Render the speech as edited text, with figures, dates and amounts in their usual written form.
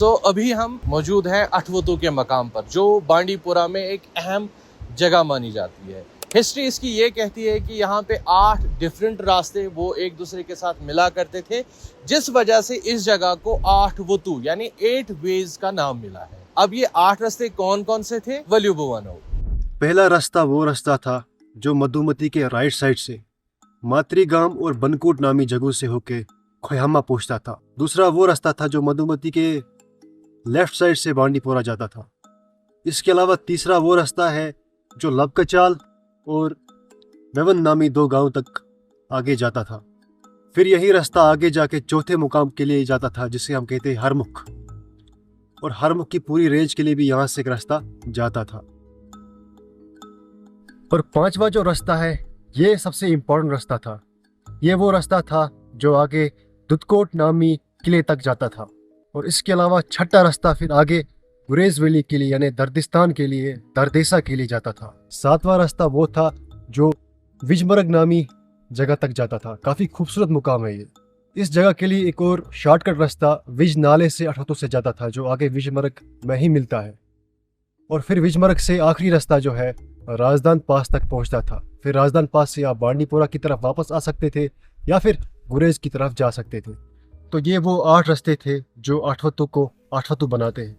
तो अभी हम मौजूद हैं अठवतु के मकाम पर, जो बांडीपुरा में एक अहम जगह मानी जाती है। हिस्ट्री इसकी ये कहती है कि यहाँ पे 8 डिफरेंट रास्ते वो एक दूसरे के साथ मिला करते थे, जिस वजह से इस जगह को आठवतु यानी 8 वेज का नाम मिला है। अब ये 8 रास्ते कौन कौन से थे, वल्यू बुवानो। पहला रास्ता वो रास्ता था जो मधुमती के राइट साइड से मातृगाम और बनकोट नामी जगह से होके खोयामा पहुंचता था। दूसरा वो रास्ता था जो मधुमती के लेफ्ट साइड से बांडीपुरा जाता था। इसके अलावा तीसरा वो रास्ता है जो लबकचाल और मेवन नामी 2 गांव तक आगे जाता था। फिर यही रास्ता आगे जाके चौथे मुकाम के लिए जाता था, जिसे हम कहते हैं हरमुख, और हरमुख की पूरी रेंज के लिए भी यहाँ से एक रास्ता जाता था। और 5वां जो रास्ता है ये सबसे इम्पोर्टेंट रास्ता था। ये वो रास्ता था जो आगे दुधकोट नामी किले तक जाता था। और इसके अलावा 6ठा रास्ता फिर आगे गुरेज वैली के लिए यानी दर्दिस्तान के लिए, दरदेसा के लिए जाता था। 7वां रास्ता वो था जो विजमर्ग नामी जगह तक जाता था। काफ़ी खूबसूरत मुकाम है ये। इस जगह के लिए एक और शॉर्टकट रास्ता विज नाले से अठवतु से जाता था, जो आगे विजमर्ग में ही मिलता है। और फिर विजमर्ग से आखिरी रास्ता जो है राजदान पास तक पहुंचता था। फिर राजदान पास से आप बांडीपुरा की तरफ वापस आ सकते थे या फिर गुरेज की तरफ जा सकते थे। तो ये वो 8 रास्ते थे जो अठवतु को अठवतु बनाते हैं।